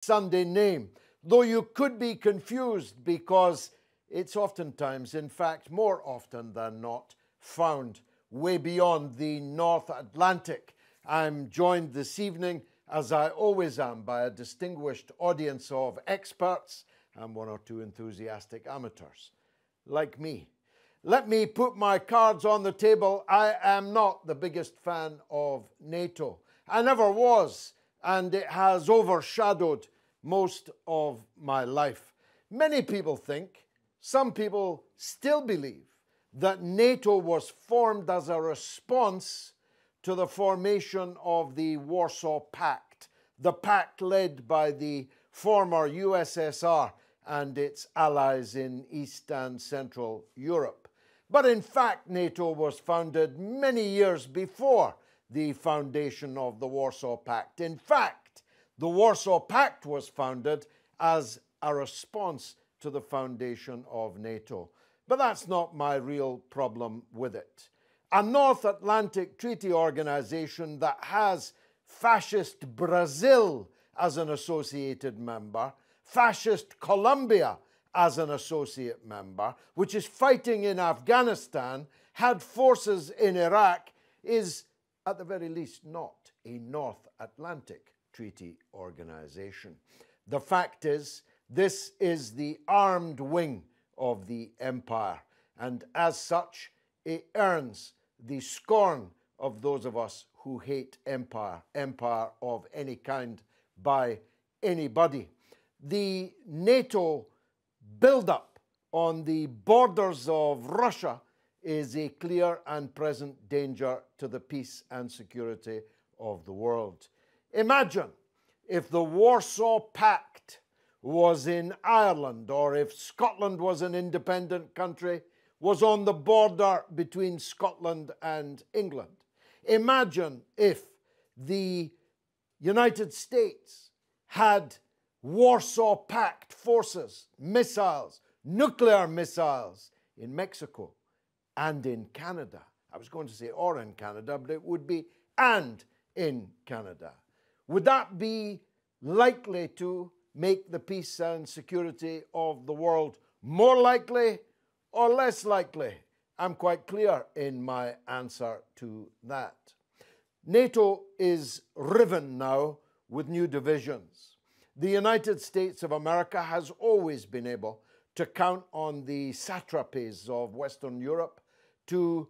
Sunday name, though you could be confused because it's oftentimes, in fact, more often than not, found way beyond the North Atlantic. I'm joined this evening, as I always am, by a distinguished audience of experts and one or two enthusiastic amateurs, like me. Let me put my cards on the table. I am not the biggest fan of NATO. I never was, and it has overshadowed most of my life. Many people think, some people still believe, that NATO was formed as a response to the formation of the Warsaw Pact, the pact led by the former USSR and its allies in East and Central Europe. But in fact, NATO was founded many years before the foundation of the Warsaw Pact. In fact, the Warsaw Pact was founded as a response to the foundation of NATO. But that's not my real problem with it. A North Atlantic Treaty Organization that has Fascist Brazil as an associated member, Fascist Colombia as an associate member, which is fighting in Afghanistan, had forces in Iraq, is at the very least not a North Atlantic Treaty Organization. The fact is, this is the armed wing of the empire, and as such, it earns the scorn of those of us who hate empire of any kind by anybody. The NATO build-up on the borders of Russia is a clear and present danger to the peace and security of the world. Imagine if the Warsaw Pact was in Ireland, or if Scotland was an independent country, was on the border between Scotland and England. Imagine if the United States had Warsaw Pact forces, missiles, nuclear missiles in Mexico and in Canada. I was going to say or in Canada, but it would be and in Canada. Would that be likely to make the peace and security of the world more likely or less likely? I'm quite clear in my answer to that. NATO is riven now with new divisions. The United States of America has always been able to count on the satrapies of Western Europe to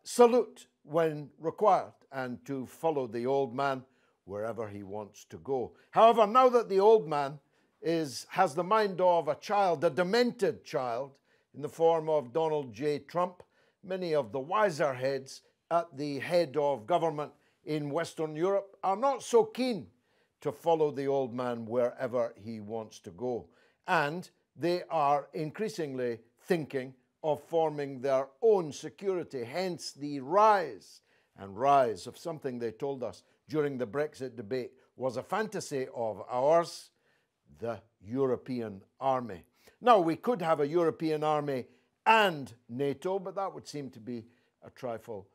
salute when required and to follow the old man wherever he wants to go. However, now that the old man has the mind of a child, a demented child, in the form of Donald J. Trump, many of the wiser heads at the head of government in Western Europe are not so keen to follow the old man wherever he wants to go. And they are increasingly thinking of forming their own security, hence the rise of something they told us during the Brexit debate was a fantasy of ours, the European army. Now, we could have a European army and NATO, but that would seem to be a trifle,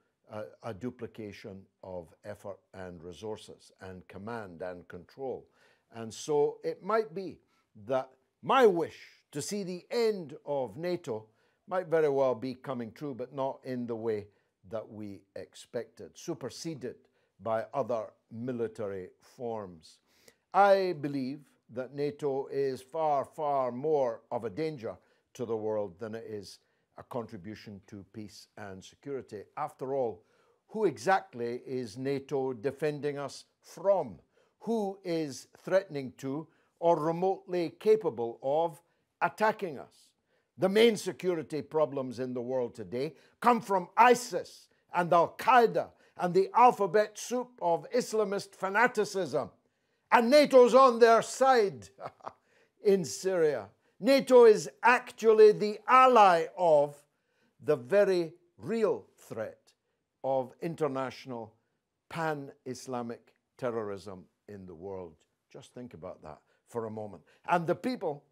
a duplication of effort and resources and command and control. And so it might be that my wish to see the end of NATO might very well be coming true, but not in the way that we expected, superseded by other military forms. I believe that NATO is far, far more of a danger to the world than it is a contribution to peace and security. After all, who exactly is NATO defending us from? Who is threatening to or remotely capable of attacking us? The main security problems in the world today come from ISIS and Al-Qaeda and the alphabet soup of Islamist fanaticism. And NATO's on their side in Syria. NATO is actually the ally of the very real threat of international pan-Islamic terrorism in the world. Just think about that for a moment. And the people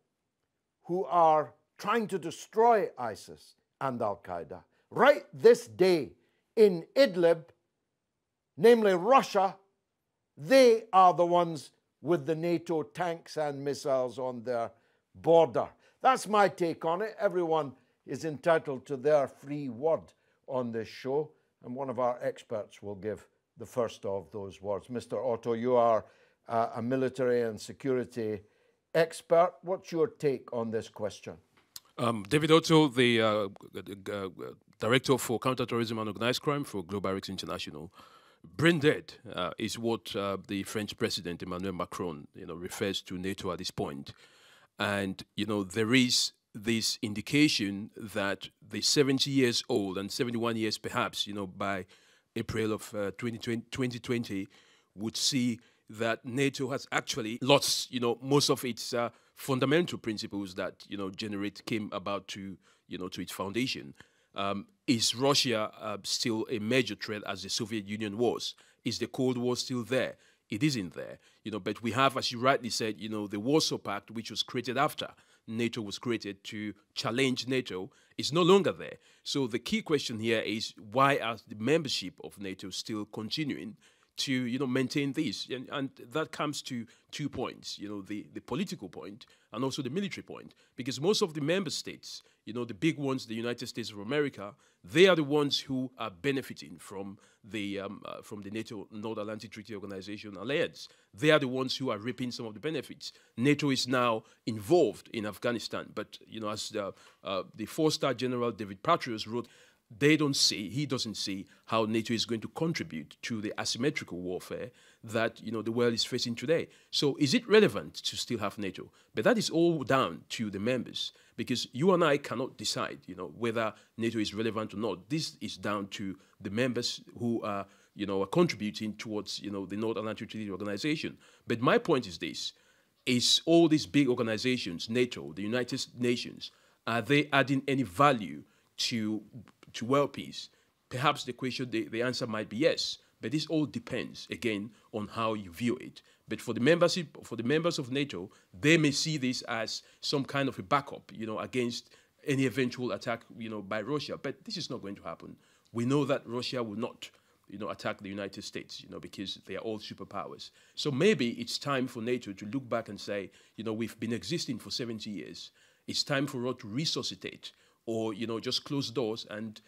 who are trying to destroy ISIS and Al-Qaeda right this day in Idlib, namely Russia, they are the ones with the NATO tanks and missiles on their border. That's my take on it. Everyone is entitled to their free word on this show, and one of our experts will give the first of those words. Mr. Otto, you are a military and security expert. What's your take on this question? David Otto, the Director for Counterterrorism and Organized Crime for Global Risks International. Brain dead is what the French President Emmanuel Macron, refers to NATO at this point. And, there is this indication that the 70 years old and 71 years perhaps, by April of 2020 would see that NATO has actually lost, most of its fundamental principles that, came about to its foundation. Is Russia still a major threat as the Soviet Union was? Is the Cold War still there? It isn't there, but we have, as you rightly said, the Warsaw Pact, which was created after NATO was created to challenge NATO, is no longer there. So the key question here is, why are the membership of NATO still continuing to, maintain this? And that comes to 2 points, the political point and also the military point, because most of the member states, the big ones, the United States of America, they are the ones who are benefiting from the NATO North Atlantic Treaty Organization alliance. They are the ones who are reaping some of the benefits. NATO is now involved in Afghanistan, but as the four-star General David Patriots wrote, he doesn't see how NATO is going to contribute to the asymmetrical warfare that the world is facing today. So is it relevant to still have NATO? But that is all down to the members, because you and I cannot decide whether NATO is relevant or not. This is down to the members who are are contributing towards the North Atlantic Treaty Organization. But my point is this: is all these big organizations, NATO, the United Nations, are they adding any value to world peace? Perhaps the answer might be yes, but this all depends again on how you view it. But for the members of NATO, they may see this as some kind of a backup, against any eventual attack, by Russia. But this is not going to happen. We know that Russia will not, attack the United States, because they are all superpowers. So maybe it's time for NATO to look back and say, we've been existing for 70 years. It's time for us to resuscitate, or just close doors and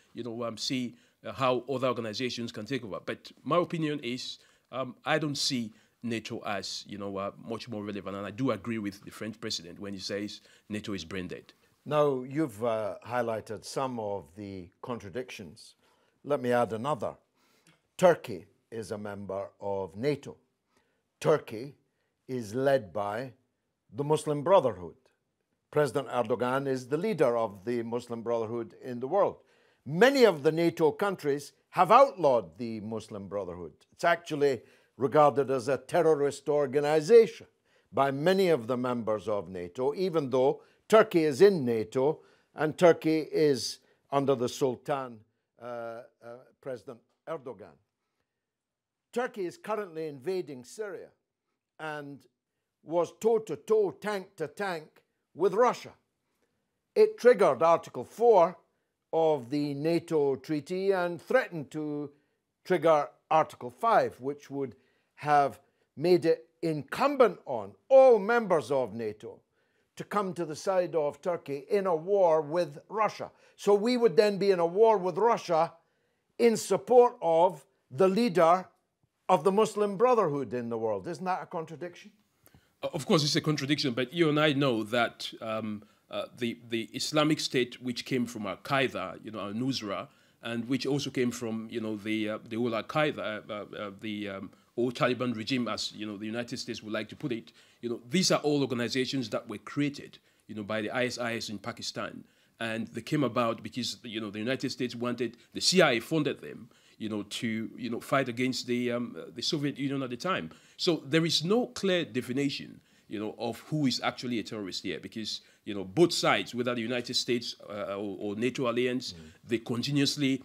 see how other organizations can take over. But my opinion is, I don't see NATO as much more relevant, and I do agree with the French president when he says NATO is brain dead. Now, you've highlighted some of the contradictions. Let me add another. Turkey is a member of NATO. Turkey is led by the Muslim Brotherhood. President Erdogan is the leader of the Muslim Brotherhood in the world. Many of the NATO countries have outlawed the Muslim Brotherhood. It's actually regarded as a terrorist organization by many of the members of NATO, even though Turkey is in NATO and Turkey is under the Sultan, President Erdogan. Turkey is currently invading Syria and was toe-to-toe, tank-to-tank with Russia. It triggered Article 4 of the NATO treaty and threatened to trigger Article 5, which would have made it incumbent on all members of NATO to come to the side of Turkey in a war with Russia. So we would then be in a war with Russia in support of the leader of the Muslim Brotherhood in the world. Isn't that a contradiction? Of course, it's a contradiction, but you and I know that the Islamic State, which came from Al-Qaeda, Al-Nusra, and which also came from, the old Al-Qaeda, the old Taliban regime, as, the United States would like to put it, these are all organizations that were created, by the ISIS in Pakistan. And they came about because, the United States wanted, the CIA funded them, to, fight against the Soviet Union at the time. So there is no clear definition, of who is actually a terrorist here, because, both sides, whether the United States or NATO alliance, they continuously,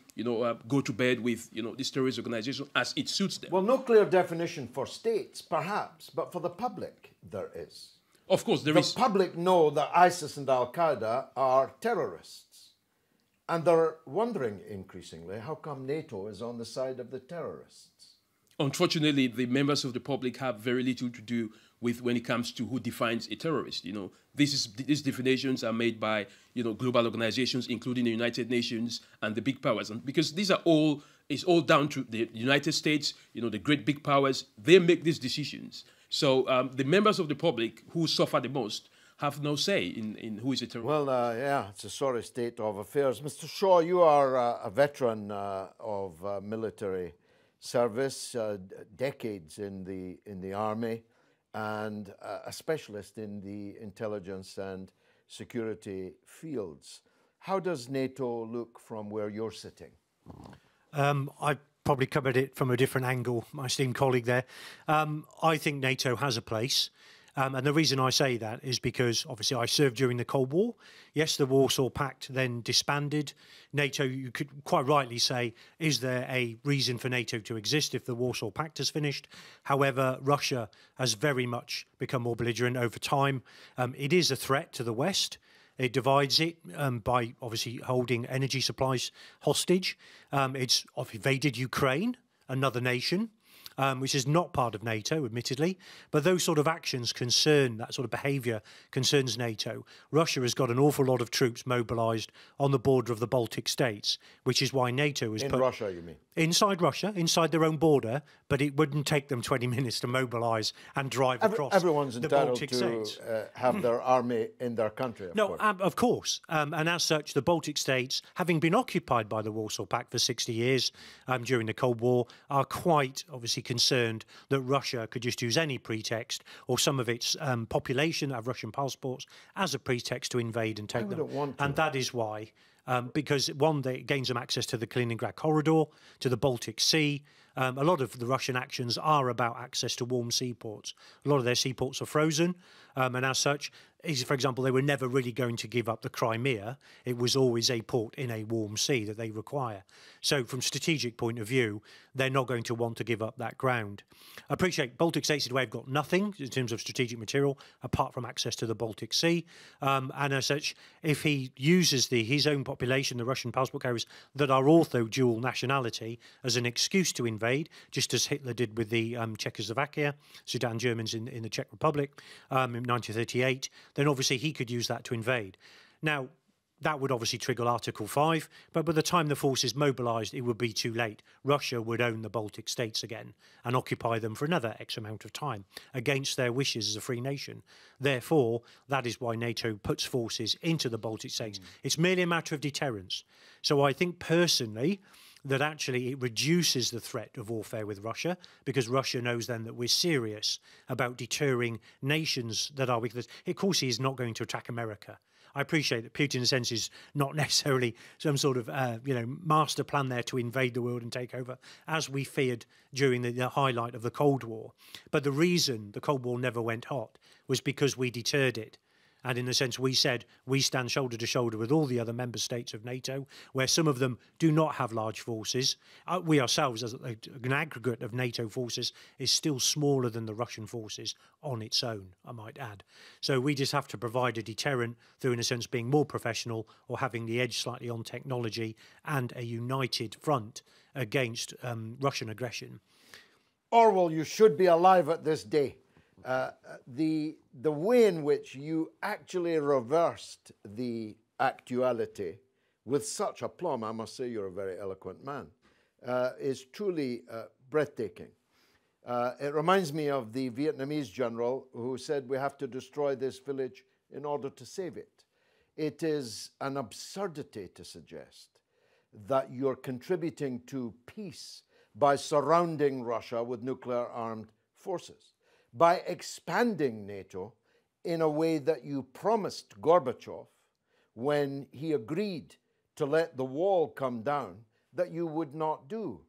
go to bed with, this terrorist organization as it suits them. Well, no clear definition for states, perhaps, but for the public, there is. Of course, there is. The public know that ISIS and Al-Qaeda are terrorists. And they're wondering increasingly, how come NATO is on the side of the terrorists? Unfortunately, the members of the public have very little to do with when it comes to who defines a terrorist. These definitions are made by global organizations, including the United Nations and the big powers, and because it's all down to the United States, the great big powers. They make these decisions. So the members of the public who suffer the most have no say in who is a terrorist. Well, yeah, it's a sorry state of affairs. Mr. Shaw, you are a veteran of military service, decades in the army, and a specialist in the intelligence and security fields. How does NATO look from where you're sitting? I probably covered it from a different angle, my esteemed colleague there. I think NATO has a place. And the reason I say that is because, obviously, I served during the Cold War. Yes, the Warsaw Pact then disbanded. NATO, you could quite rightly say, is there a reason for NATO to exist if the Warsaw Pact has finished? However, Russia has very much become more belligerent over time. It is a threat to the West. It divides it by, obviously, holding energy supplies hostage. It's invaded Ukraine, another nation, which is not part of NATO, admittedly. But those sort of actions that sort of behaviour concerns NATO. Russia has got an awful lot of troops mobilised on the border of the Baltic states, which is why NATO has put... In Russia, you mean? Inside Russia, inside their own border, but it wouldn't take them 20 minutes to mobilise and drive across everyone's the entitled Baltic to states. Have their army in their country, of course. And as such, the Baltic states, having been occupied by the Warsaw Pact for 60 years during the Cold War, are quite obviously concerned that Russia could just use any pretext or some of its population that have Russian passports as a pretext to invade and take them. And that is why... because, one, it gains them access to the Kaliningrad corridor, to the Baltic Sea. A lot of the Russian actions are about access to warm seaports. A lot of their seaports are frozen, and as such, for example, they were never really going to give up the Crimea. It was always a port in a warm sea that they require. So from a strategic point of view, they're not going to want to give up that ground. I appreciate Baltic states have got nothing in terms of strategic material apart from access to the Baltic Sea. And as such, if he uses his own population, the Russian passport carriers, that are also dual nationality, as an excuse to invade, just as Hitler did with the Czechoslovakia, Sudan Germans in the Czech Republic in 1938, then obviously he could use that to invade. Now, that would obviously trigger Article 5, but by the time the force is mobilised, it would be too late. Russia would own the Baltic states again and occupy them for another X amount of time, against their wishes as a free nation. Therefore, that is why NATO puts forces into the Baltic states. It's merely a matter of deterrence. So I think personally that actually it reduces the threat of warfare with Russia, because Russia knows then that we're serious about deterring nations that are weak. Of course, he is not going to attack America. I appreciate that Putin, in a sense, is not necessarily some sort of, master plan there to invade the world and take over, as we feared during the highlight of the Cold War. But the reason the Cold War never went hot was because we deterred it. And in a sense, we said we stand shoulder to shoulder with all the other member states of NATO, where some of them do not have large forces. We ourselves, as an aggregate of NATO forces, is still smaller than the Russian forces on its own, I might add. So we just have to provide a deterrent through, in a sense, being more professional or having the edge slightly on technology and a united front against Russian aggression. Orwell, you should be alive at this day. The way in which you actually reversed the actuality with such aplomb, I must say you're a very eloquent man, is truly breathtaking. It reminds me of the Vietnamese general who said we have to destroy this village in order to save it. It is an absurdity to suggest that you're contributing to peace by surrounding Russia with nuclear-armed forces, by expanding NATO in a way that you promised Gorbachev when he agreed to let the wall come down that you would not do.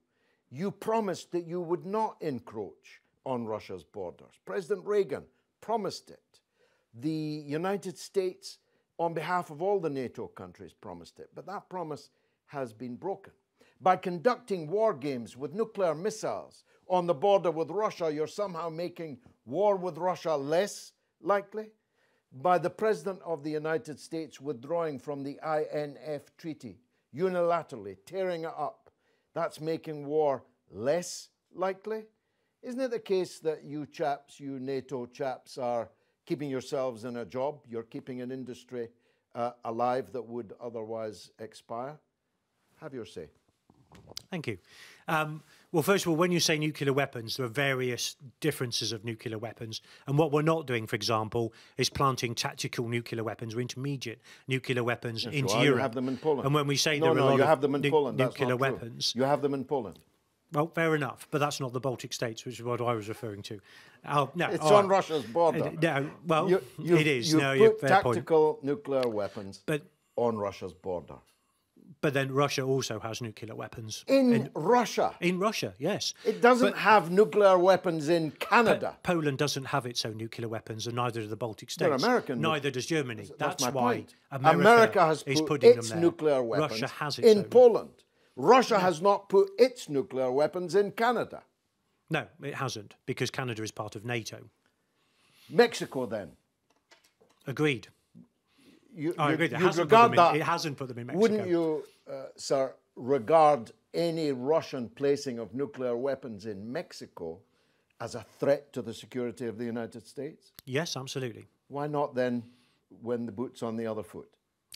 You promised that you would not encroach on Russia's borders. President Reagan promised it. The United States, on behalf of all the NATO countries, promised it. But that promise has been broken. By conducting war games with nuclear missiles on the border with Russia, you're somehow making war with Russia less likely. By the President of the United States withdrawing from the INF Treaty unilaterally, tearing it up, that's making war less likely. Isn't it the case that you chaps, you NATO chaps, are keeping yourselves in a job? You're keeping an industry alive that would otherwise expire? Have your say. Thank you. Well, first of all, when you say nuclear weapons, there are various differences of nuclear weapons. And what we're not doing, for example, is planting tactical nuclear weapons or intermediate nuclear weapons into Europe. You have them in Poland. And when we say there are a lot you have of them in Poland. nuclear weapons... You have them in Poland. Well, fair enough, but that's not the Baltic states, which is what I was referring to. No, it's on Russia's border. No, well, it is. You put tactical nuclear weapons on Russia's border. But then Russia also has nuclear weapons. In Russia? In Russia, yes. It doesn't have nuclear weapons in Canada. Poland doesn't have its own nuclear weapons, and neither do the Baltic states. They're American. Neither does Germany. That's my why point. America has put putting its them there. nuclear weapons Russia has its in own. Poland. Russia has not put its nuclear weapons in Canada. No, it hasn't, because Canada is part of NATO. Mexico, then? Agreed. I agree. It hasn't put them in Mexico. Wouldn't you, sir, regard any Russian placing of nuclear weapons in Mexico as a threat to the security of the United States? Yes, absolutely. Why not then when the boot's on the other foot?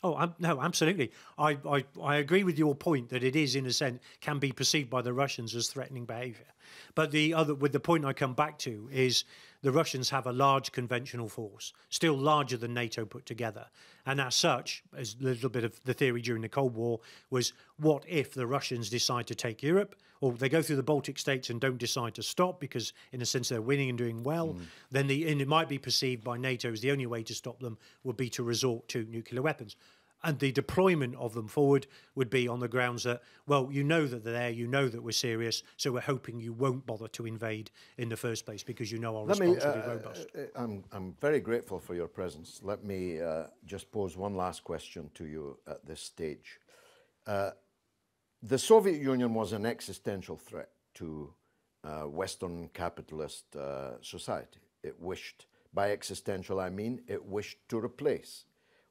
Oh, no, absolutely. I agree with your point that it is, in a sense, can be perceived by the Russians as threatening behaviour. But with the point I come back to is the Russians have a large conventional force, still larger than NATO put together. And as such, as a little bit of the theory during the Cold War was, what if the Russians decide to take Europe, or they go through the Baltic states and don't decide to stop because, in a sense, they're winning and doing well, then and it might be perceived by NATO as the only way to stop them would be to resort to nuclear weapons. And the deployment of them forward would be on the grounds that, well, you know that they're there, you know that we're serious, so we're hoping you won't bother to invade in the first place because you know our response will be robust. I'm very grateful for your presence. Let me just pose one last question to you at this stage. The Soviet Union was an existential threat to Western capitalist society. It wished, by existential I mean, it wished to replace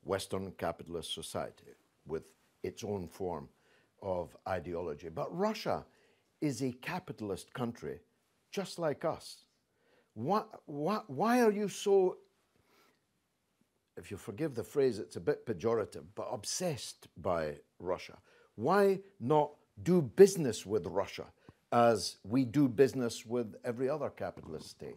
Western capitalist society with its own form of ideology. But Russia is a capitalist country just like us. Why are you so, if you forgive the phrase, it's a bit pejorative, but obsessed by Russia? Why not do business with Russia as we do business with every other capitalist state?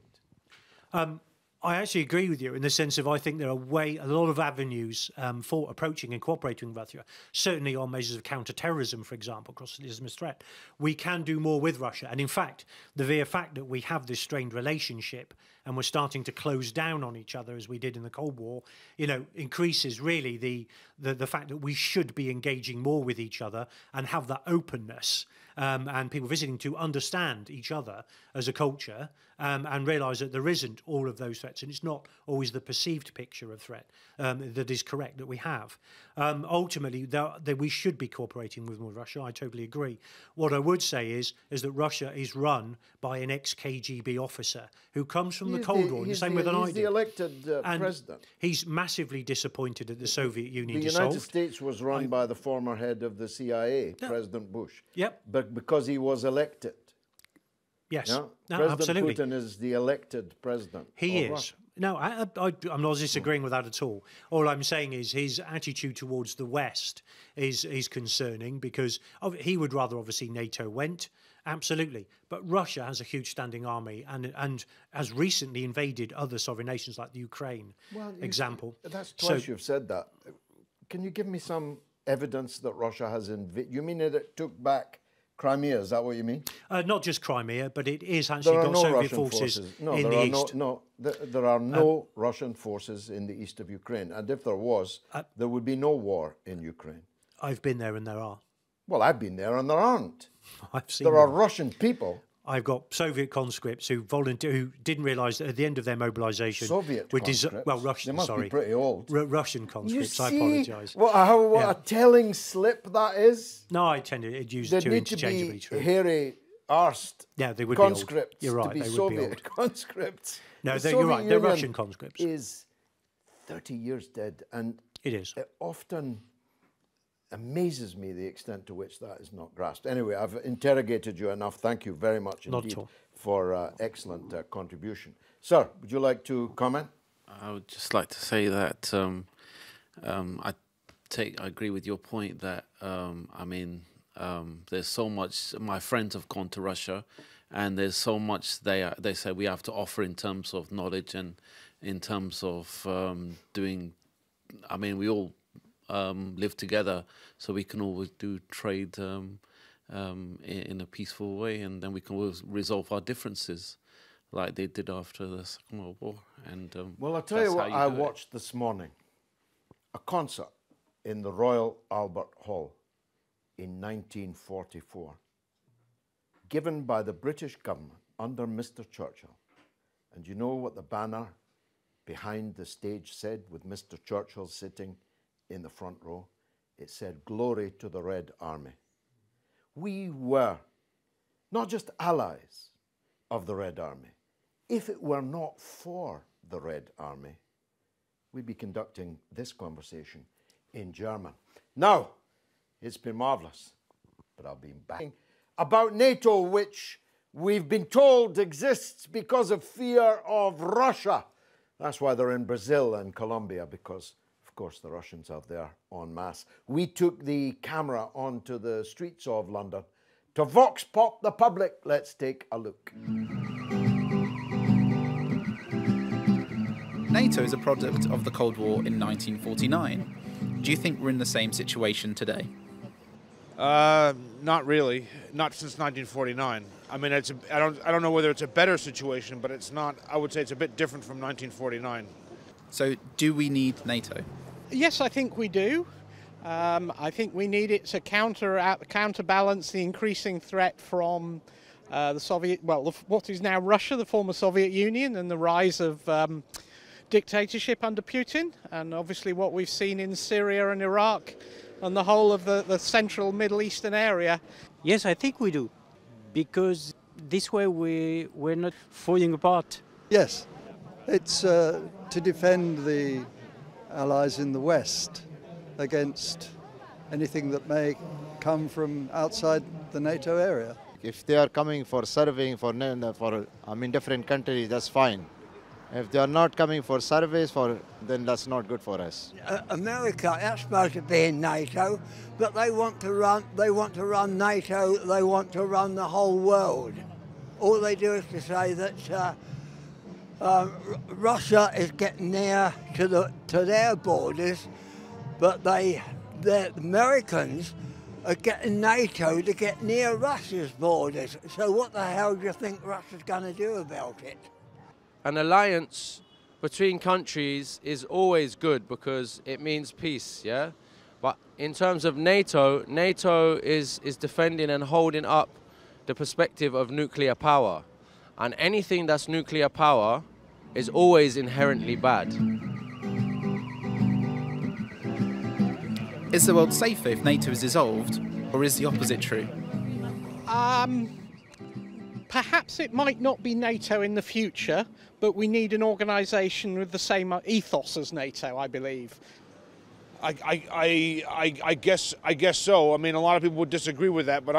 I actually agree with you in the sense of I think there are a lot of avenues for approaching and cooperating with Russia. Certainly on measures of counter-terrorism, for example, across the Islamist threat. We can do more with Russia. And in fact, the mere fact that we have this strained relationship and we're starting to close down on each other as we did in the Cold War, you know, increases really the fact that we should be engaging more with each other and have that openness and people visiting to understand each other as a culture and realise that there isn't all of those threats and it's not always the perceived picture of threat that is correct that we have. Ultimately, we should be cooperating with Russia. I totally agree. What I would say is that Russia is run by an ex-KGB officer who comes from the Cold War, the same way that I do. He's the elected president. He's massively disappointed that the Soviet Union dissolved. The United States was run by the former head of the CIA, President Bush. Yep. But because he was elected. Yes. No? No, President absolutely. Putin is the elected president. He is. Russia. No, I'm not disagreeing with that at all. All I'm saying is his attitude towards the West is concerning because he would rather obviously NATO went. Absolutely. But Russia has a huge standing army and has recently invaded other sovereign nations like the Ukraine, example. That's twice you've said that. Can you give me some evidence that Russia has invaded? You mean that it took back Crimea? Is that what you mean? Not just Crimea, but it is actually got Soviet forces in the east. There are no Russian forces in the east of Ukraine. And if there was, there would be no war in Ukraine. I've been there and there are. Well, I've been there and there aren't. I've seen there are Russian people. I've got Soviet conscripts who didn't realise that at the end of their mobilisation... Soviet conscripts? Well, Russian, they must be pretty old. Russian conscripts, I apologise. What a telling slip that is. No, I tend to use it too interchangeably true. Hairy-arsed they would conscripts be old. You're right, to be they Soviet would be old. conscripts. No, you're right, they're Russian conscripts. Is 30 years dead, and it is. Often amazes me the extent to which that is not grasped. Anyway, I've interrogated you enough. Thank you very much indeed for excellent contribution. Sir, would you like to comment? I would just like to say that I agree with your point that there's so much. My friends have gone to Russia, and there's so much they say we have to offer in terms of knowledge and in terms of doing. I mean, we all live together, so we can always do trade in a peaceful way, and then we can always resolve our differences, like they did after the Second World War. And well, I'll tell you what I watched this morning: a concert in the Royal Albert Hall in 1944, given by the British government under Mr. Churchill. And you know what the banner behind the stage said, with Mr. Churchill sitting in the front row? It said, "Glory to the Red Army." We were not just allies of the Red Army. If it were not for the Red Army, we'd be conducting this conversation in German. Now, it's been marvelous, but I'll be back about NATO, which we've been told exists because of fear of Russia. That's why they're in Brazil and Colombia, because, of course, the Russians are there en masse. We took the camera onto the streets of London to vox pop the public. Let's take a look. NATO is a product of the Cold War in 1949. Do you think we're in the same situation today? Not really. Not since 1949. I mean, I don't know whether it's a better situation, but it's not. I would say it's a bit different from 1949. So, do we need NATO? Yes, I think we do. I think we need it to counterbalance the increasing threat from the Soviet, what is now Russia, the former Soviet Union, and the rise of dictatorship under Putin, and obviously what we've seen in Syria and Iraq and the whole of the central Middle Eastern area. Yes, I think we do, because this way we're not falling apart. Yes, it's to defend the allies in the West against anything that may come from outside the NATO area. If they are coming for surveying for different countries, that's fine. If they are not coming for surveys, then that's not good for us. America, that's supposed to be in NATO, but they want to run NATO. They want to run the whole world. All they do is to say that Russia is getting near to their borders, but the Americans are getting NATO to get near Russia's borders. So what the hell do you think Russia's going to do about it? An alliance between countries is always good because it means peace, yeah? But in terms of NATO, NATO is defending and holding up the perspective of nuclear power. And anything that's nuclear power is always inherently bad. Is the world safer if NATO is dissolved, or is the opposite true? Perhaps it might not be NATO in the future, but we need an organisation with the same ethos as NATO, I believe. I guess so. I mean, a lot of people would disagree with that, but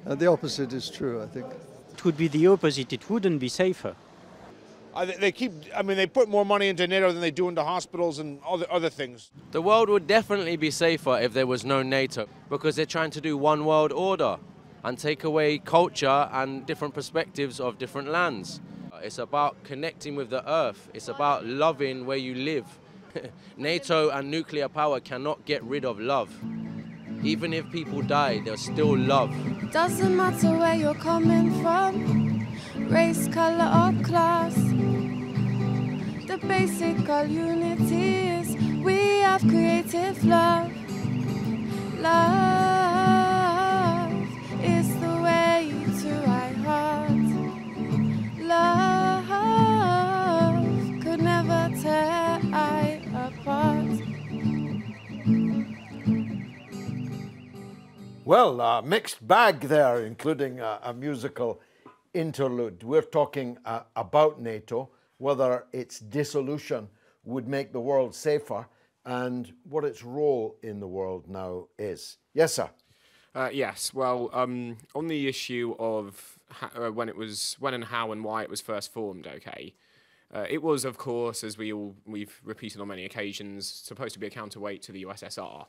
the opposite is true, I think. It would be the opposite. It wouldn't be safer. They put more money into NATO than they do into hospitals and other things. The world would definitely be safer if there was no NATO, because they're trying to do one world order and take away culture and different perspectives of different lands. It's about connecting with the earth. It's about loving where you live. NATO and nuclear power cannot get rid of love. Even if people die, there's still love. Doesn't matter where you're coming from, race, color or class. The basic unity is we have creative love. Love is the way to our heart. Love could never tear I apart. Well, a mixed bag there, including a musical interlude. We're talking about NATO, whether its dissolution would make the world safer. and what its role in the world now is. Yes, sir. Yes. Well, on the issue of when and how and why it was first formed, okay, it was, of course, as we've repeated on many occasions, supposed to be a counterweight to the USSR.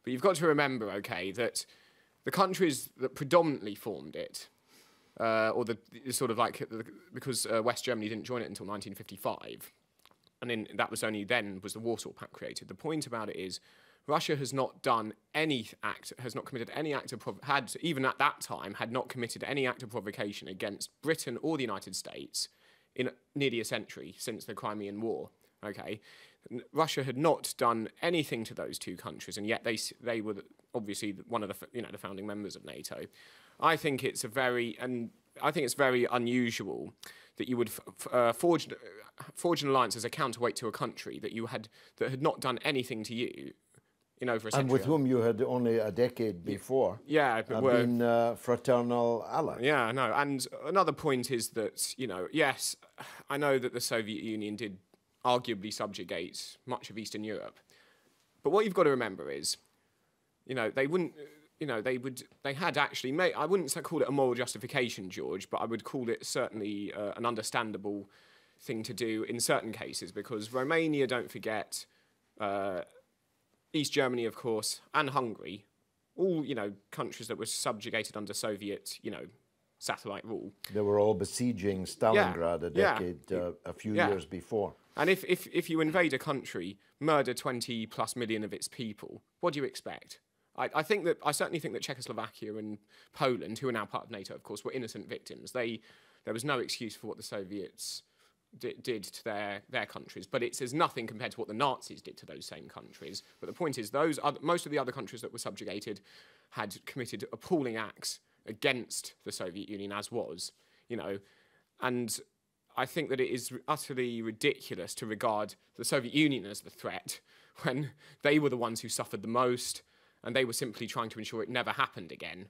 But you've got to remember, okay, that the countries that predominantly formed it, or the sort of like, because West Germany didn't join it until 1955, and then that was only then was the Warsaw Pact created. The point about it is, Russia has not done any act, has not committed any act of, even at that time, had not committed any act of provocation against Britain or the United States in nearly a century since the Crimean War. Okay, Russia had not done anything to those two countries, and yet they were obviously one of the founding members of NATO. I think it's very unusual that you would forge an alliance as a counterweight to a country that had not done anything to you in over a century. And with whom you had only a decade before been fraternal allies. Yeah, no. And another point is that, yes, I know that the Soviet Union did arguably subjugate much of Eastern Europe. But what you've got to remember is, they had actually made, I wouldn't call it a moral justification, George, but I would call it certainly an understandable thing to do in certain cases, because Romania, don't forget, East Germany, of course, and Hungary, all, countries that were subjugated under Soviet, satellite rule. They were all besieging Stalingrad a few years before. And if you invade a country, murder 20+ million of its people, what do you expect? I certainly think that Czechoslovakia and Poland, who are now part of NATO, of course, were innocent victims. There was no excuse for what the Soviets did to their countries, but it says nothing compared to what the Nazis did to those same countries. But the point is, most of the other countries that were subjugated had committed appalling acts against the Soviet Union, as was, and I think that it is utterly ridiculous to regard the Soviet Union as the threat when they were the ones who suffered the most, and they were simply trying to ensure it never happened again.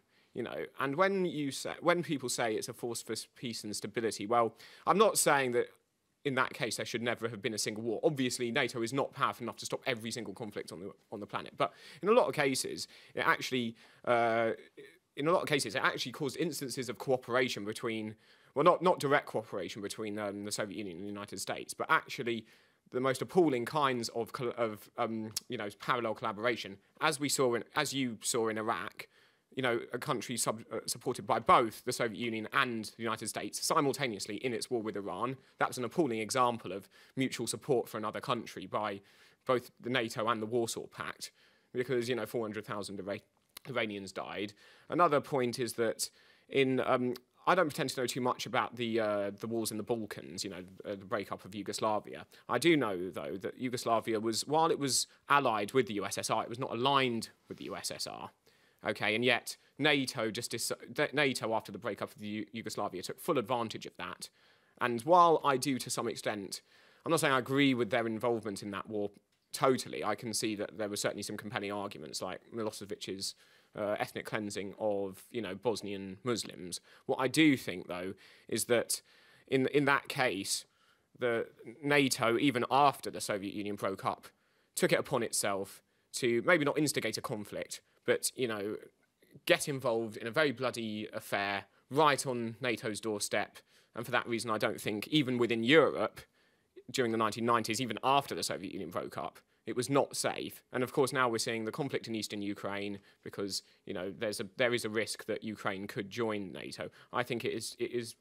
And when people say it's a force for peace and stability, well, I'm not saying that in that case there should never have been a single war. Obviously, NATO is not powerful enough to stop every single conflict on the planet, but in a lot of cases, it actually caused instances of cooperation between, well, not direct cooperation between the Soviet Union and the United States, but actually the most appalling kinds of parallel collaboration, as you saw in Iraq. A country supported by both the Soviet Union and the United States simultaneously in its war with Iran. That was an appalling example of mutual support for another country by both the NATO and the Warsaw Pact, because 400,000 Iranians died. Another point is that I don't pretend to know too much about the wars in the Balkans, the breakup of Yugoslavia. I do know, though, that Yugoslavia was, while it was allied with the USSR, it was not aligned with the USSR. Okay, and yet NATO, after the breakup of Yugoslavia, took full advantage of that. And while I do, to some extent, I'm not saying I agree with their involvement in that war totally, I can see that there were certainly some compelling arguments, like Milosevic's ethnic cleansing of, Bosnian Muslims. What I do think, though, is that in that case, the NATO, even after the Soviet Union broke up, took it upon itself to maybe not instigate a conflict, but, get involved in a very bloody affair right on NATO's doorstep. And for that reason, I don't think, even within Europe, during the 1990s, even after the Soviet Union broke up, it was not safe. And of course, now we're seeing the conflict in eastern Ukraine because, there is a risk that Ukraine could join NATO. I think it is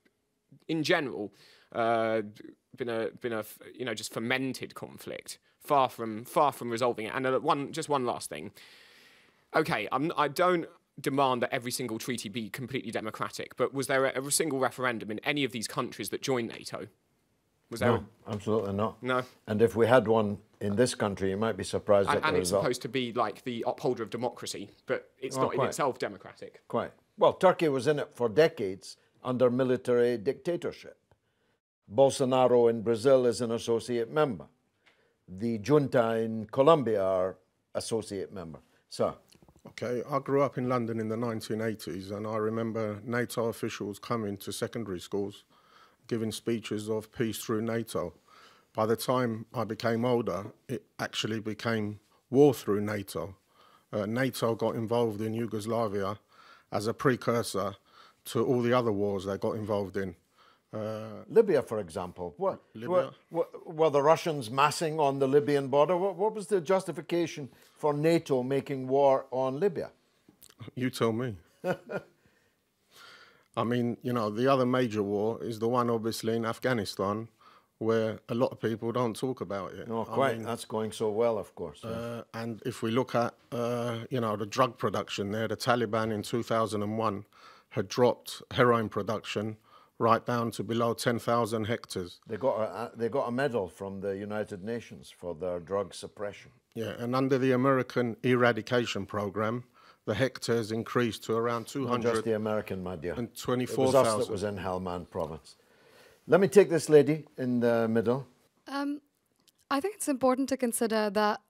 in general, been a just fermented conflict, far from resolving it. And just one last thing. Okay, I don't demand that every single treaty be completely democratic, but was there a single referendum in any of these countries that joined NATO? Was there? No, absolutely not. No. And if we had one in this country, you might be surprised at the result. And it's supposed to be like the upholder of democracy, but it's not in itself democratic. Quite. Well, Turkey was in it for decades under military dictatorship. Bolsonaro in Brazil is an associate member. The junta in Colombia are associate member. So. Okay, I grew up in London in the 1980s, and I remember NATO officials coming to secondary schools, giving speeches of peace through NATO. By the time I became older, it actually became war through NATO. NATO got involved in Yugoslavia as a precursor to all the other wars they got involved in. Libya, for example. Were the Russians massing on the Libyan border? What was the justification for NATO making war on Libya? You tell me. I mean, you know, the other major war is the one obviously in Afghanistan, where a lot of people don't talk about it. No, quite. I mean, that's going so well, of course. And if we look at, you know, the drug production there, the Taliban in 2001 had dropped heroin production right down to below 10,000 hectares. They got a medal from the United Nations for their drug suppression. Yeah, and under the American eradication program, the hectares increased to around 200. Not just the American, my dear. And 24,000. It was us that was in Helmand province. Let me take this lady in the middle. I think it's important to consider that,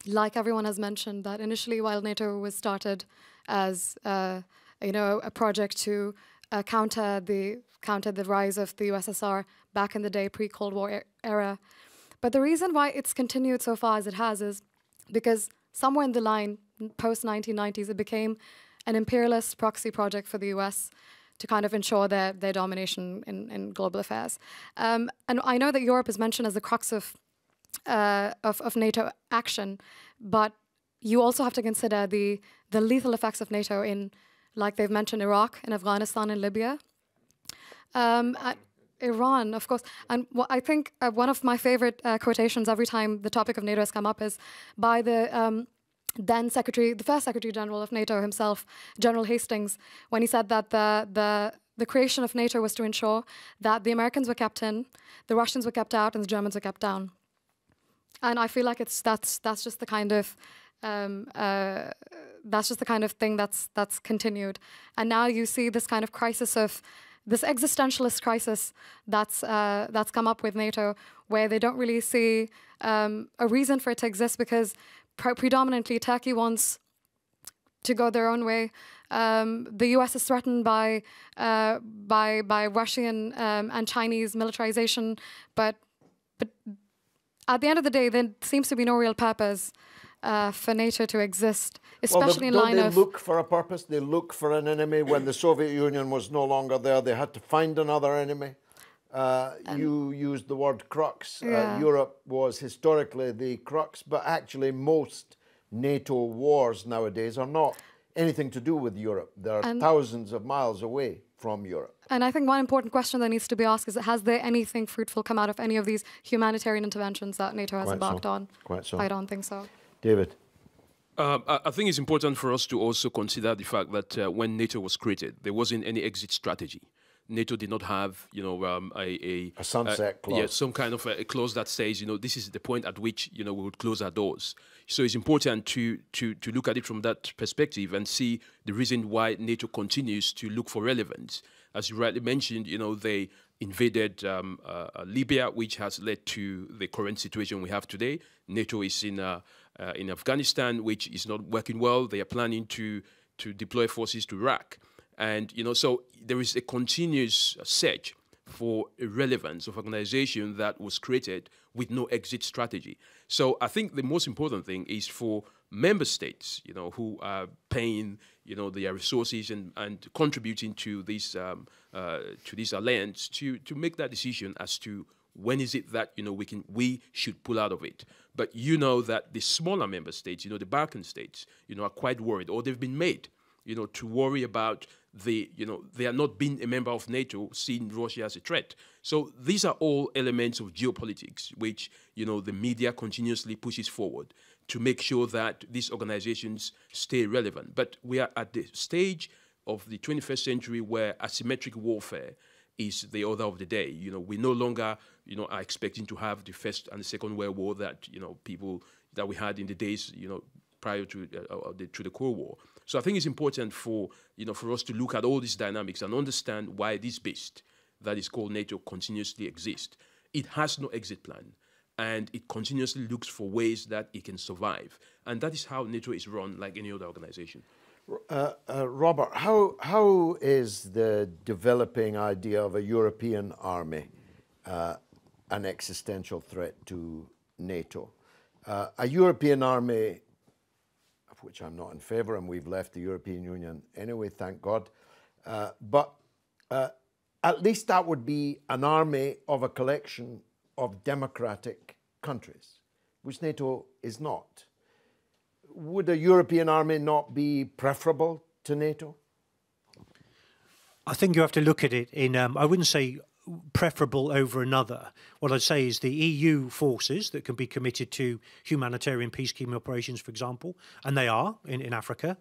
like everyone has mentioned, that initially while NATO was started as you know, a project to counter the rise of the USSR back in the day, pre-Cold War era. But the reason why it's continued so far as it has is because somewhere in the line, post-1990s, it became an imperialist proxy project for the US to kind of ensure their domination in global affairs. And I know that Europe is mentioned as the crux of NATO action, but you also have to consider the lethal effects of NATO in, like they've mentioned, Iraq and Afghanistan and Libya. Iran, of course. And I think one of my favorite quotations every time the topic of NATO has come up is by the then Secretary, the first Secretary General of NATO himself, General Hastings, when he said that the creation of NATO was to ensure that the Americans were kept in, the Russians were kept out, and the Germans were kept down. And I feel like that's just the kind of thing that's continued. And now you see this kind of crisis of this existentialist crisis that's come up with NATO, where they don't really see a reason for it to exist because predominantly Turkey wants to go their own way. The US is threatened by Russian and Chinese militarization, but at the end of the day, there seems to be no real purpose for NATO to exist, especially in line of... Don't they look for a purpose? They look for an enemy. When the Soviet Union was no longer there, they had to find another enemy. You used the word crux. Yeah. Europe was historically the crux, but actually most NATO wars nowadays are not anything to do with Europe. They're thousands of miles away from Europe. And I think one important question that needs to be asked is, has there anything fruitful come out of any of these humanitarian interventions that NATO has embarked on? Quite so. I don't think so. David? I think it's important for us to also consider the fact that when NATO was created, there wasn't any exit strategy. NATO did not have, you know, a sunset clause. Yeah, some kind of a clause that says, you know, this is the point at which, you know, we would close our doors. So it's important to look at it from that perspective and see the reason why NATO continues to look for relevance. As you rightly mentioned, you know, they invaded Libya, which has led to the current situation we have today. NATO is in Afghanistan, which is not working well. They are planning to deploy forces to Iraq. And, you know, so there is a continuous search for a relevance of organization that was created with no exit strategy. So I think the most important thing is for member states, you know, who are paying, you know, their resources and contributing to this alliance to make that decision as to when is it that, you know, we should pull out of it. But you know that the smaller member states, you know, the Balkan states, you know, are quite worried, or they've been made, you know, to worry about they are not being a member of NATO, seeing Russia as a threat. So these are all elements of geopolitics, which, you know, the media continuously pushes forward to make sure that these organizations stay relevant. But we are at the stage of the 21st century where asymmetric warfare is the order of the day. You know, we no longer, you know, are expecting to have the First and the Second World War that, you know, people that we had in the days, you know, prior to the Cold War. So I think it's important for, you know, for us to look at all these dynamics and understand why this beast that is called NATO continuously exists. It has no exit plan, and it continuously looks for ways that it can survive. And that is how NATO is run, like any other organization. Robert, how is the developing idea of a European army an existential threat to NATO. A European army, of which I'm not in favour, and we've left the European Union anyway, thank God, but at least that would be an army of a collection of democratic countries, which NATO is not. Would a European army not be preferable to NATO? I think you have to look at it in, I wouldn't say preferable over another. What I'd say is the EU forces that can be committed to humanitarian peacekeeping operations, for example, and they are in Africa,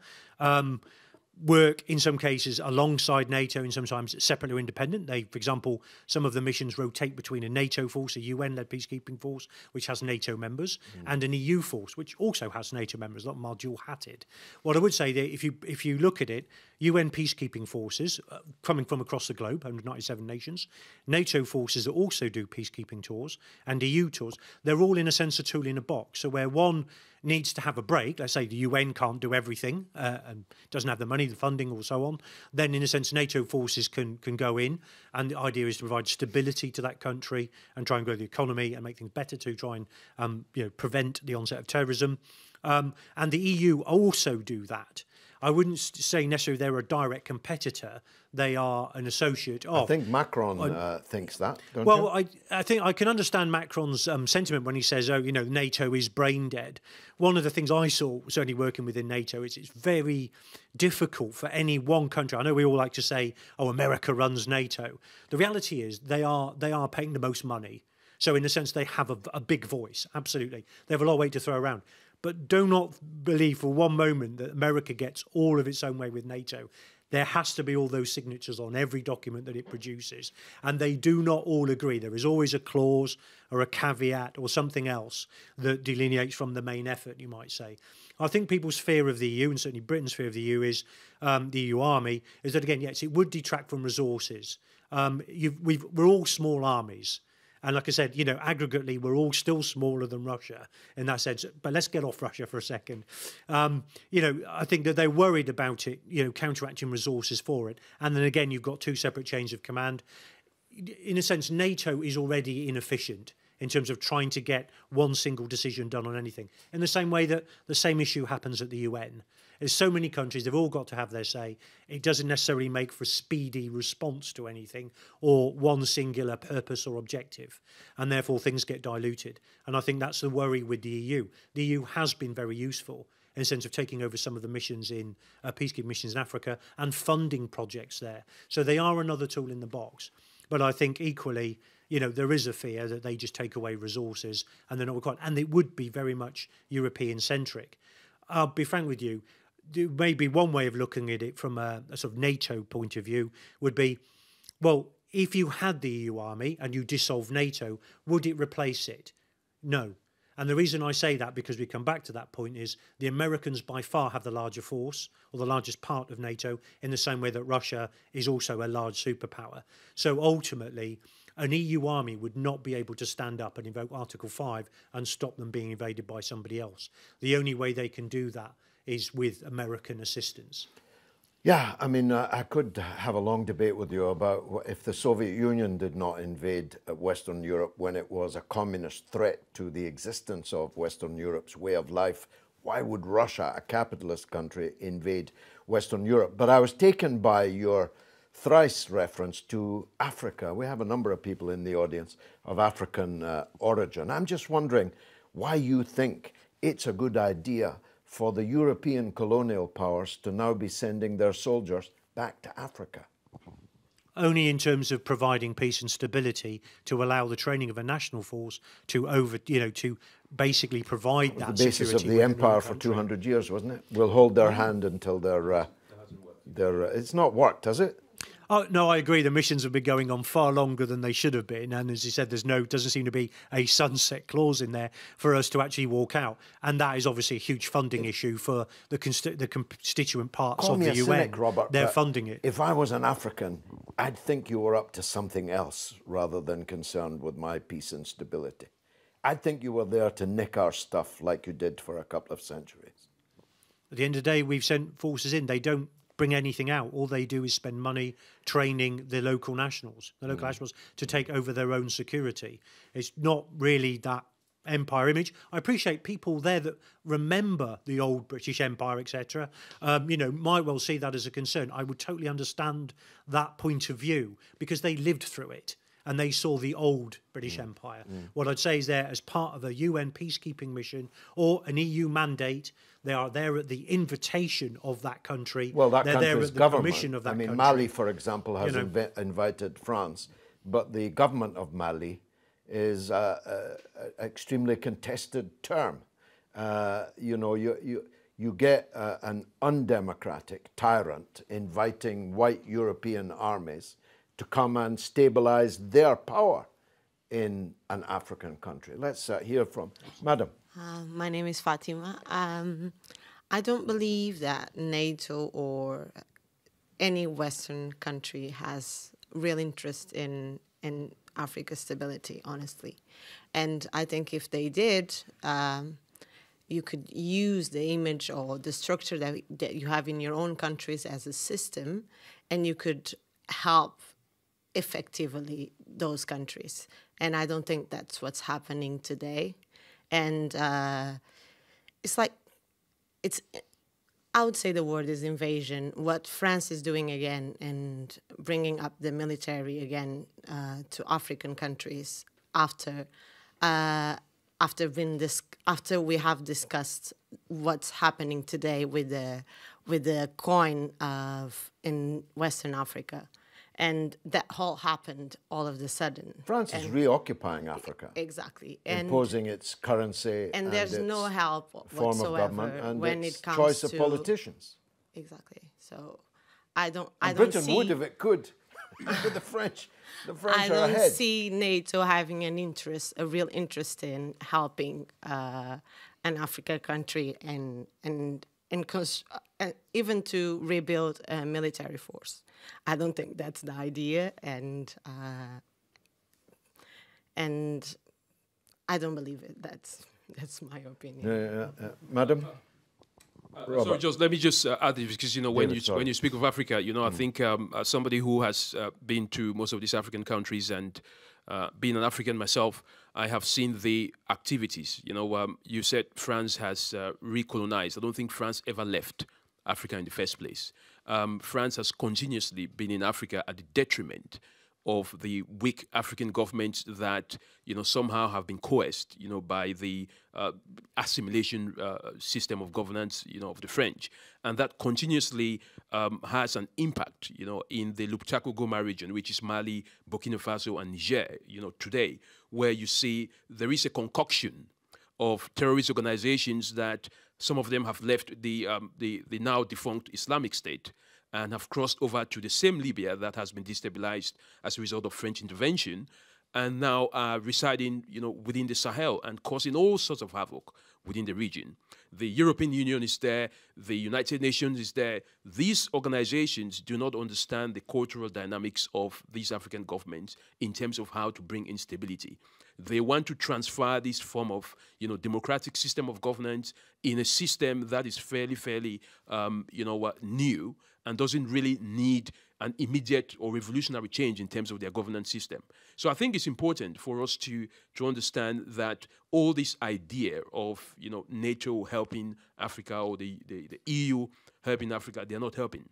work in some cases alongside NATO and sometimes separately or independent. They, for example, some of the missions rotate between a NATO force, a UN-led peacekeeping force, which has NATO members, and an EU force, which also has NATO members, not more dual-hatted. What I would say that if you look at it, UN peacekeeping forces coming from across the globe, 197 nations, NATO forces that also do peacekeeping tours, and EU tours, they're all in a sense a tool in a box. So where one needs to have a break, let's say the UN can't do everything and doesn't have the money, the funding or so on, then in a sense NATO forces can go in, and the idea is to provide stability to that country and try and grow the economy and make things better to try and prevent the onset of terrorism. And the EU also do that. I wouldn't say necessarily they're a direct competitor. They are an associate of. I think Macron thinks that, don't you? Well, I think I can understand Macron's sentiment when he says, oh, you know, NATO is brain dead. One of the things I saw, certainly working within NATO, is it's very difficult for any one country. I know we all like to say, oh, America runs NATO. The reality is they are paying the most money. So in a sense, they have a big voice, absolutely. They have a lot of weight to throw around. But do not believe for one moment that America gets all of its own way with NATO. There has to be all those signatures on every document that it produces. And they do not all agree. There is always a clause or a caveat or something else that delineates from the main effort, you might say. I think people's fear of the EU, and certainly Britain's fear of the EU, is the EU army, is that, again, yes, it would detract from resources. We're all small armies. And like I said, you know, aggregately, we're all still smaller than Russia in that sense. But let's get off Russia for a second. You know, I think that they're worried about it, you know, counteracting resources for it. And then again, you've got two separate chains of command. In a sense, NATO is already inefficient in terms of trying to get one single decision done on anything. In the same way that the same issue happens at the UN. There's so many countries, they've all got to have their say. It doesn't necessarily make for a speedy response to anything or one singular purpose or objective. And therefore things get diluted. And I think that's the worry with the EU. The EU has been very useful in the sense of taking over some of the missions in peacekeeping missions in Africa and funding projects there. So they are another tool in the box. But I think equally, you know, there is a fear that they just take away resources and they're not required. And it would be very much European-centric. I'll be frank with you. Maybe one way of looking at it from a sort of NATO point of view would be, well, if you had the EU army and you dissolved NATO, would it replace it? No. And the reason I say that, because we come back to that point, is the Americans by far have the larger force or the largest part of NATO in the same way that Russia is also a large superpower. So ultimately, an EU army would not be able to stand up and invoke Article 5 and stop them being invaded by somebody else. The only way they can do that is with American assistance. Yeah, I mean, I could have a long debate with you about if the Soviet Union did not invade Western Europe when it was a communist threat to the existence of Western Europe's way of life, why would Russia, a capitalist country, invade Western Europe? But I was taken by your thrice reference to Africa. We have a number of people in the audience of African origin. I'm just wondering why you think it's a good idea for the European colonial powers to now be sending their soldiers back to Africa. Only in terms of providing peace and stability to allow the training of a national force to to basically provide that the basis of the empire for 200 years, wasn't it? We'll hold their hand until they're it's not worked, has it? Oh, no, I agree. The missions have been going on far longer than they should have been. And as you said, doesn't seem to be a sunset clause in there for us to actually walk out. And that is obviously a huge funding issue for the constituent parts of the UN. Cynic, Robert, they're funding it. If I was an African, I'd think you were up to something else rather than concerned with my peace and stability. I'd think you were there to nick our stuff like you did for a couple of centuries. At the end of the day, we've sent forces in. They don't bring anything out. All they do is spend money training the local nationals, to take over their own security. It's not really that empire image. I appreciate people there that remember the old British Empire, etc. You know, might well see that as a concern. I would totally understand that point of view because they lived through it and they saw the old British Empire. What I'd say is there, as part of a UN peacekeeping mission or an EU mandate, they are there at the invitation of that country. Well, that They're country's there at the government. permission of that I mean, country. Mali, for example, has You know. invited France, but the government of Mali is an extremely contested term. You know, you get an undemocratic tyrant inviting white European armies to come and stabilize their power in an African country. Let's hear from Madam. My name is Fatima. I don't believe that NATO or any Western country has real interest in Africa's stability, honestly. And I think if they did, you could use the image or the structure that you have in your own countries as a system, and you could help effectively those countries. And I don't think that's what's happening today. And it's like, I would say the word is invasion. What France is doing again and bringing up the military again to African countries after we have discussed what's happening today with the coin in Western Africa. And that all happened all of a sudden. France is reoccupying Africa. Exactly. Imposing its currency and there's no help form whatsoever of government and when its it comes choice to of politicians. Exactly. So I don't Britain see, would if it could. But the French I are don't ahead. see NATO having a real interest in helping an African country and even to rebuild a military force. I don't think that's the idea, and I don't believe it. That's my opinion. Madam. Sorry, let me just add this because you know when you speak of Africa, you know I think as somebody who has been to most of these African countries and being an African myself, I have seen the activities. You know, you said France has recolonized. I don't think France ever left Africa in the first place. France has continuously been in Africa at the detriment of the weak African governments that, you know, somehow have been coerced, you know, by the assimilation system of governance, you know, of the French. And that continuously has an impact, you know, in the Luptako-Goma region, which is Mali, Burkina Faso, and Niger, you know, today, where you see there is a concoction of terrorist organizations that some of them have left the now defunct Islamic State and have crossed over to the same Libya that has been destabilized as a result of French intervention, and now are residing, you know, within the Sahel and causing all sorts of havoc within the region. The European Union is there, the United Nations is there. These organizations do not understand the cultural dynamics of these African governments in terms of how to bring instability. They want to transfer this form of, you know, democratic system of governance in a system that is fairly, you know, new and doesn't really need an immediate or revolutionary change in terms of their governance system. So I think it's important for us to understand that all this idea of, you know, NATO helping Africa or the EU helping Africa, they're not helping.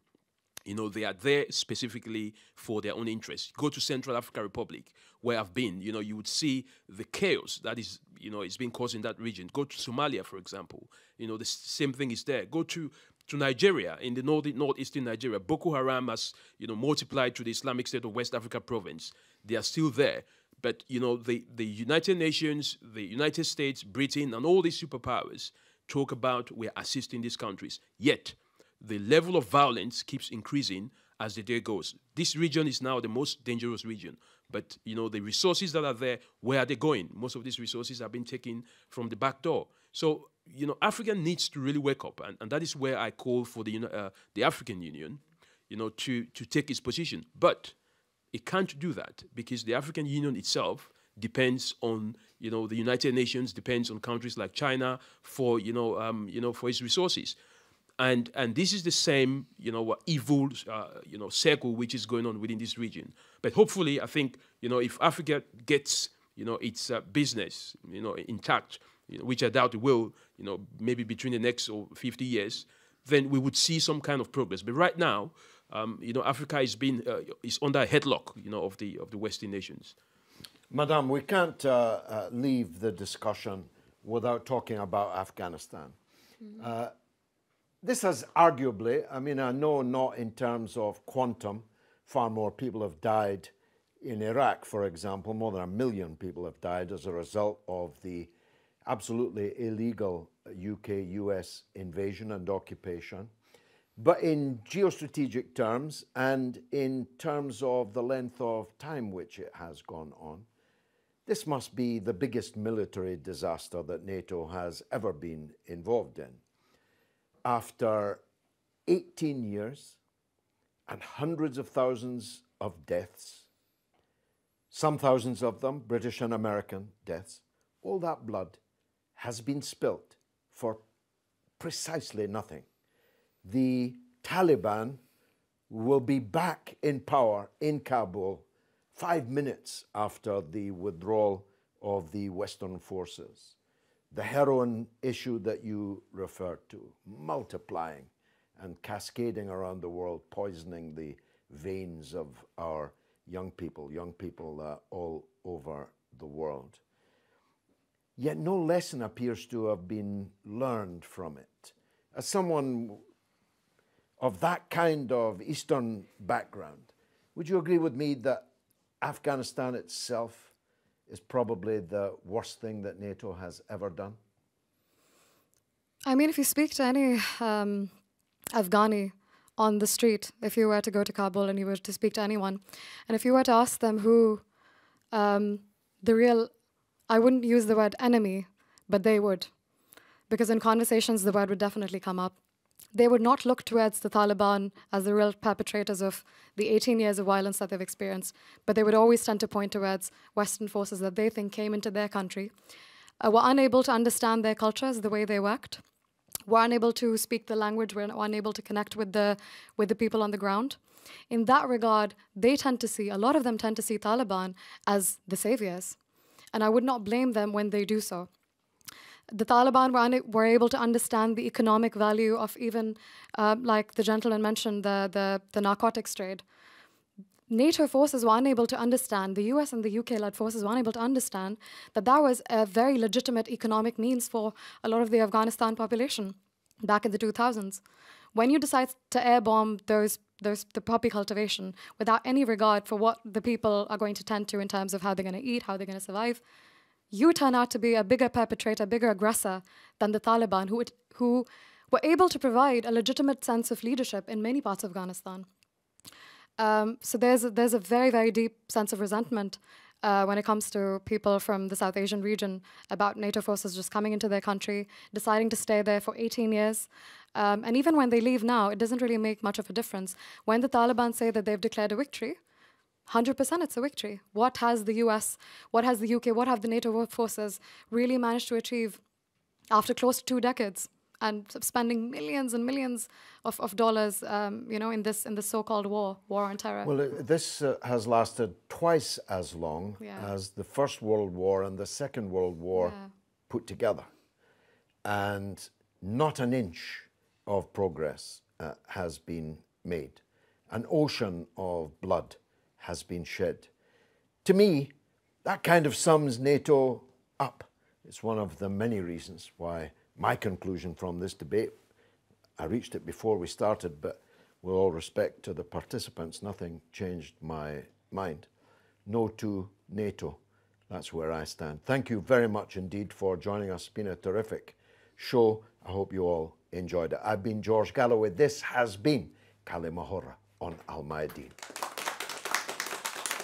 You know, they are there specifically for their own interests. Go to Central African Republic, where I've been, you know, you would see the chaos that is, you know, is being caused in that region. Go to Somalia, for example. You know, the same thing is there. Go to Nigeria, in the northeastern Nigeria. Boko Haram has, you know, multiplied to the Islamic State of West Africa province. They are still there. But, you know, the United Nations, the United States, Britain, and all these superpowers talk about we're assisting these countries. Yet, the level of violence keeps increasing as the day goes. This region is now the most dangerous region. But, you know, the resources that are there, where are they going? Most of these resources have been taken from the back door. So, you know, Africa needs to really wake up. And that is where I call for the African Union, you know, to take its position. But it can't do that because the African Union itself depends on, you know, the United Nations, depends on countries like China for, for its resources. And this is the same, evil, circle which is going on within this region. But hopefully, I think, if Africa gets, its business, intact, which I doubt it will, maybe between the next 50 years, then we would see some kind of progress. But right now, Africa is under a headlock, of the Western nations. Madame, we can't leave the discussion without talking about Afghanistan. This has arguably, I know not in terms of quantum, far more people have died in Iraq, for example. More than 1 million people have died as a result of the absolutely illegal UK-US invasion and occupation. But in geostrategic terms and in terms of the length of time which it has gone on, this must be the biggest military disaster that NATO has ever been involved in. After 18 years and hundreds of thousands of deaths, some thousands of them British and American deaths, all that blood has been spilt for precisely nothing. The Taliban will be back in power in Kabul 5 minutes after the withdrawal of the Western forces. The heroin issue that you referred to, multiplying and cascading around the world, poisoning the veins of our young people all over the world. Yet no lesson appears to have been learned from it. As someone of that kind of Eastern background, would you agree with me that Afghanistan itself is probably the worst thing that NATO has ever done? If you speak to any Afghani on the street, if you were to go to Kabul and you were to speak to anyone, and if you were to ask them who the real, I wouldn't use the word enemy, but they would. Because in conversations, the word would definitely come up. They would not look towards the Taliban as the real perpetrators of the 18 years of violence that they've experienced, but they would always tend to point towards Western forces that they think came into their country, were unable to understand their cultures, the way they worked, were unable to speak the language, were unable to connect with the people on the ground. In that regard, a lot of them tend to see Taliban as the saviors, and I would not blame them when they do so. The Taliban were able to understand the economic value of even, like the gentleman mentioned, the narcotics trade. NATO forces were unable to understand, the US and the UK-led forces were unable to understand that that was a very legitimate economic means for a lot of the Afghanistan population back in the 2000s. When you decide to airbomb the poppy cultivation without any regard for what the people are going to tend to in terms of how they're going to eat, how they're going to survive, you turn out to be a bigger perpetrator, bigger aggressor than the Taliban, who were able to provide a legitimate sense of leadership in many parts of Afghanistan. So there's a very, very deep sense of resentment when it comes to people from the South Asian region about NATO forces just coming into their country, deciding to stay there for 18 years. And even when they leave now, it doesn't really make much of a difference. When the Taliban say that they've declared a victory, 100% it's a victory. What has the US, what has the UK, what have the NATO forces really managed to achieve after close to 2 decades and spending millions and millions of dollars, in this so-called war on terror? Well, this has lasted twice as long as the First World War and the Second World War put together. And not an inch of progress has been made. An ocean of blood has been shed. To me, that kind of sums NATO up. It's one of the many reasons why my conclusion from this debate, I reached it before we started, but with all respect to the participants, nothing changed my mind. No to NATO. That's where I stand. Thank you very much indeed for joining us. It's been a terrific show. I hope you all enjoyed it. I've been George Galloway. This has been Kalimahora on Al Mayadeen.